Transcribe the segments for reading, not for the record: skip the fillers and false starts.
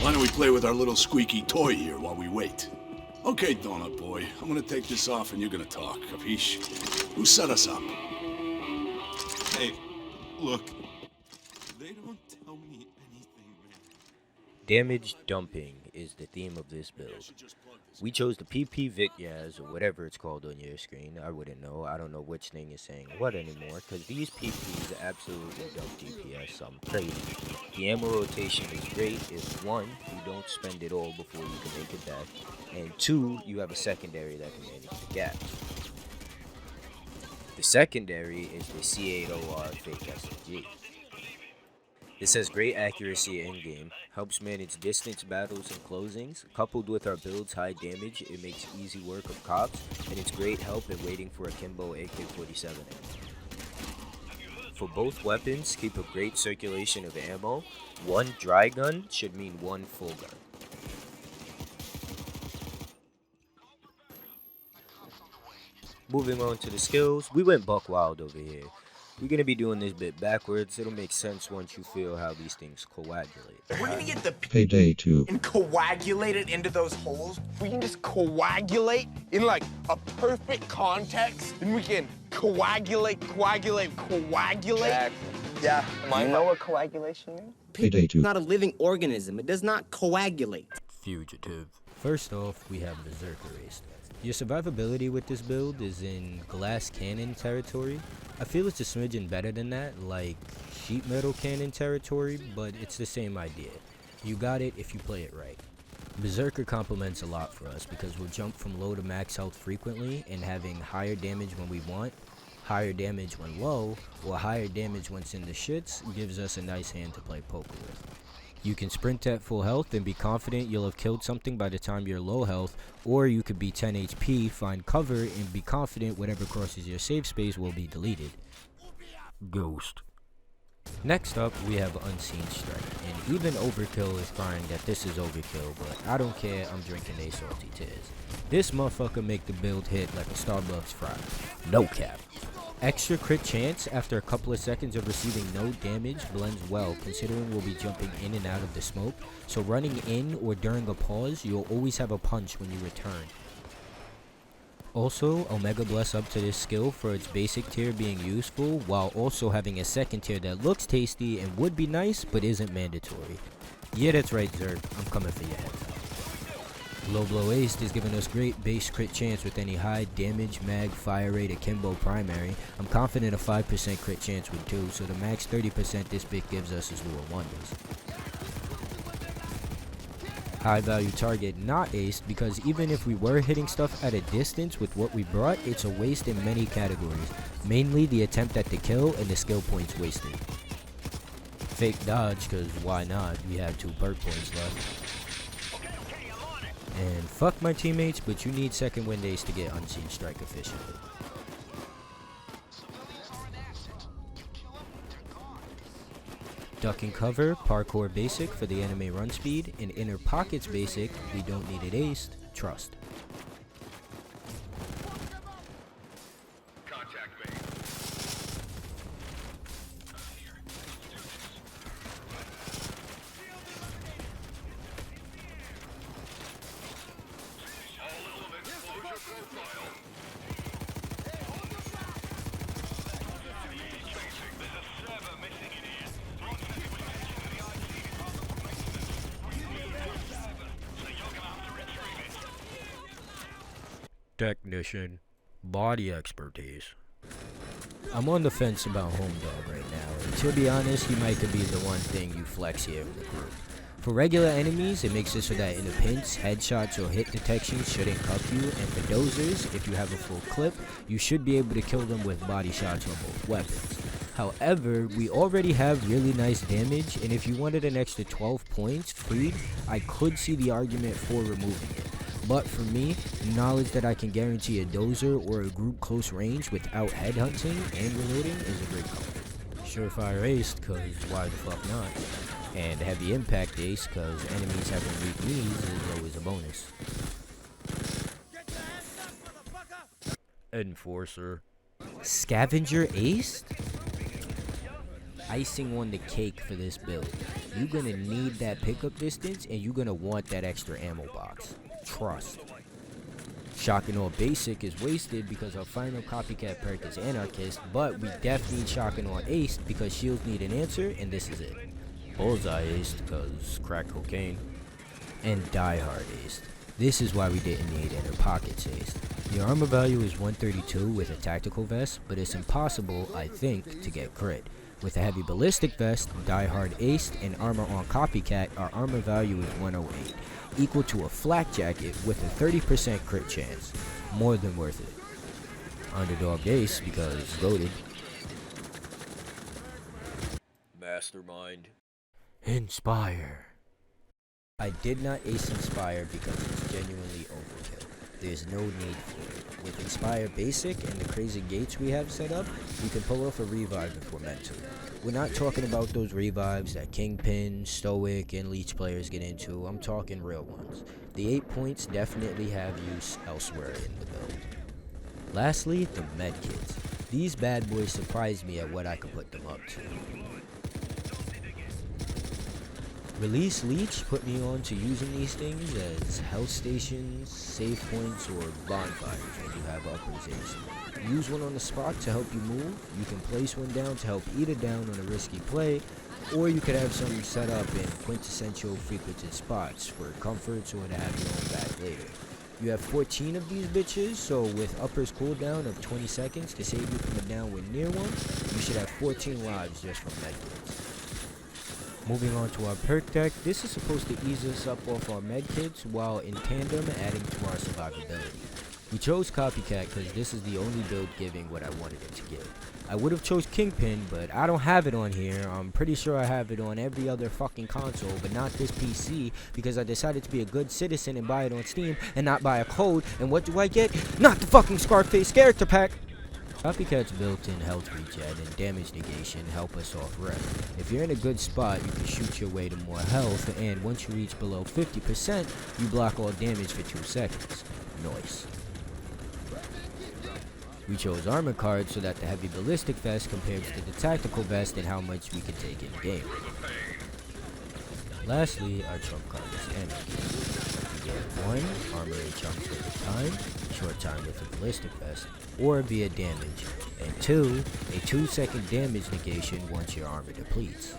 Why don't we play with our little squeaky toy here while we wait? Okay, Donut Boy, I'm gonna take this off and you're gonna talk, capiche? Who set us up? Hey, look. They don't tell me anything, man. Damage dumping is the theme of this build. We chose the PP Vityaz, or whatever it's called on your screen. I wouldn't know. I don't know which thing is saying what anymore, because these PPs absolutely dump DPS. Crazy. The ammo rotation is great if 1, you don't spend it all before you can make it back, and 2, you have a secondary that can manage the gaps. The secondary is the C8OR fake SMG. This has great accuracy in-game, helps manage distance battles and closings. Coupled with our build's high damage, it makes easy work of cops, and it's great help in waiting for a Kimbo AK-47. For both weapons, keep a great circulation of ammo. 1 dry gun should mean 1 full gun. Moving on to the skills, we went buck wild over here. We're going to be doing this bit backwards. It'll make sense once you feel how these things coagulate. We're gonna get the Payday 2 and coagulate it into those holes. We can just coagulate in like a perfect context, and we can coagulate. Yeah. You know what coagulation means? Payday 2 Not a living organism. It does not coagulate. Fugitive. First off, we have Berserker Race. Your survivability with this build is in glass cannon territory. I feel it's a smidgen better than that, like sheet metal cannon territory, but it's the same idea. You got it if you play it right. Berserker complements a lot for us because we'll jump from low to max health frequently, and having higher damage when we want, higher damage when low, or higher damage once in the shits gives us a nice hand to play poker with. You can sprint at full health and be confident you'll have killed something by the time you're low health, or you could be 10 HP, find cover, and be confident whatever crosses your safe space will be deleted. Ghost. Next up, we have Unseen Strike, and even Overkill is crying that this is overkill, but I don't care, I'm drinking they salty tears. This motherfucker make the build hit like a Starbucks fry. No cap. Extra crit chance after a couple of seconds of receiving no damage blends well, considering we'll be jumping in and out of the smoke, so running in or during a pause, you'll always have a punch when you return. Also, Omega Bless up to this skill for its basic tier being useful, while also having a second tier that looks tasty and would be nice, but isn't mandatory. Yeah, that's right, Zerg, I'm coming for your head. Low Blow Ace is giving us great base crit chance with any high damage, mag, fire rate, akimbo primary. I'm confident a 5% crit chance would do, so the max 30% this bit gives us is Lure Wonders. High value target not aced, because even if we were hitting stuff at a distance with what we brought, it's a waste in many categories, mainly the attempt at the kill and the skill points wasted. Fake dodge, cause why not, we have 2 perk points left. And fuck my teammates, but you need second wind ace to get Unseen Strike efficiently. Duck and cover, parkour basic for the anime run speed, and inner pockets basic, we don't need it aced, trust. Technician, body expertise. I'm on the fence about Home Dog right now, and to be honest, he might could be the one thing you flex here in the group. For regular enemies, it makes it so that in a pinch, headshots or hit detection shouldn't cuff you, and for dozers, if you have a full clip, you should be able to kill them with body shots on both weapons. However, we already have really nice damage, and if you wanted an extra 12 points freed, I could see the argument for removing it. But for me, knowledge that I can guarantee a dozer or a group close range without headhunting and reloading is a great comfort. Surefire ace, cause why the fuck not? And heavy impact ace, cause enemies having weak knees is always a bonus. Enforcer. Scavenger ace? icing on the cake for this build. You're gonna need that pickup distance and you're gonna want that extra ammo box. Trust. Shock and Awe Basic is wasted because our final copycat perk is Anarchist, but we def need Shock and Awe Aced because shields need an answer, and this is it. Bullseye Aced because crack cocaine. And Die Hard Aced. This is why we didn't need Inner Pockets Aced. Your armor value is 132 with a tactical vest, but it's impossible, I think, to get crit. With a heavy ballistic vest, Die Hard Aced, and armor on Copycat, our armor value is 108, equal to a flak jacket with a 30% crit chance. More than worth it. Underdog Ace because goated. Mastermind. Inspire. I did not ace Inspire because it's genuinely overkill. There's no need for it. With Inspire Basic and the crazy gates we have set up, we can pull off a revive if we're meant to. We're not talking about those revives that Kingpin, Stoic, and Leech players get into. I'm talking real ones. The 8 points definitely have use elsewhere in the build. Lastly, the medkits. These bad boys surprised me at what I could put them up to. Release Leech put me on to using these things as health stations, save points, or bonfires when you have uppers aced. Use one on the spot to help you move. You can place one down to help eat it down on a risky play, or you could have some set up in quintessential frequented spots for comforts or to have your own back later. You have 14 of these bitches, so with uppers cooldown of 20 seconds to save you from a downwind near one, you should have 14 lives just from medkits. Moving on to our perk deck, this is supposed to ease us up off our medkits while in tandem adding to our survivability. We chose Copycat because this is the only build giving what I wanted it to give. I would have chose Kingpin, but I don't have it on here. I'm pretty sure I have it on every other fucking console, but not this PC, because I decided to be a good citizen and buy it on Steam and not buy a code. And what do I get? Not the fucking Scarface character pack! Copycat's built-in health regen and damage negation help us off rep. If you're in a good spot, you can shoot your way to more health, and once you reach below 50%, you block all damage for 2 seconds. Nice. We chose armor cards so that the heavy ballistic vest compares to the tactical vest and how much we can take in game. Lastly, our trump card is Anarchy. You get 1 armor in chunks at a time, short time with a ballistic vest, or via damage, and 2, a 2-second damage negation once your armor depletes.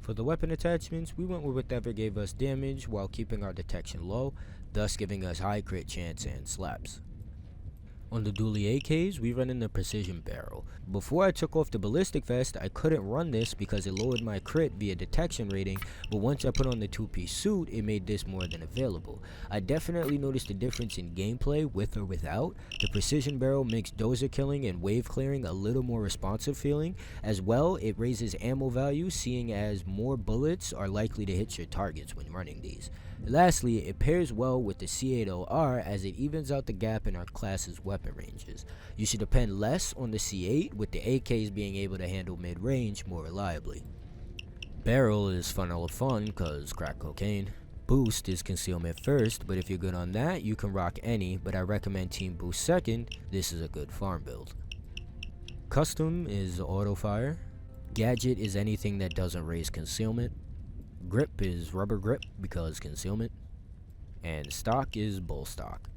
For the weapon attachments, we went with whatever gave us damage while keeping our detection low, thus giving us high crit chance and slaps. On the dually AKs, we run in the precision barrel. Before I took off the ballistic vest, I couldn't run this because it lowered my crit via detection rating, but once I put on the 2-piece suit, it made this more than available. I definitely noticed a difference in gameplay with or without. The precision barrel makes dozer killing and wave clearing a little more responsive feeling. As well, it raises ammo value, seeing as more bullets are likely to hit your targets when running these. Lastly, it pairs well with the C8OR as it evens out the gap in our class's weapon ranges. You should depend less on the C8, with the AKs being able to handle mid-range more reliably. Barrel is funnel of fun cause crack cocaine. Boost is concealment first, but if you're good on that, you can rock any, but I recommend team boost second. This is a good farm build. Custom is auto fire. Gadget is anything that doesn't raise concealment. Grip is rubber grip because concealment, and stock is bull stock.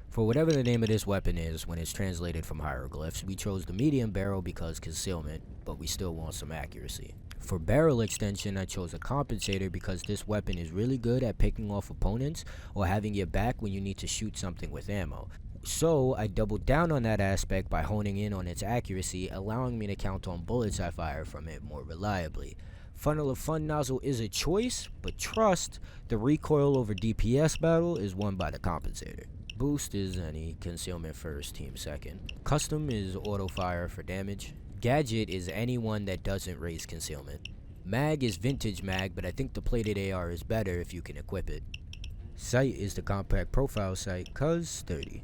For whatever the name of this weapon is when it's translated from hieroglyphs, we chose the medium barrel because concealment, but we still want some accuracy. For barrel extension, I chose a compensator because this weapon is really good at picking off opponents or having your back when you need to shoot something with ammo. So I doubled down on that aspect by honing in on its accuracy, allowing me to count on bullets I fire from it more reliably. Funnel of Fun nozzle is a choice, but trust, the recoil over DPS battle is won by the compensator. Boost is any, concealment first, team second. Custom is auto fire for damage. Gadget is anyone that doesn't raise concealment. Mag is vintage mag, but I think the plated AR is better if you can equip it. Sight is the compact profile sight, cuz sturdy.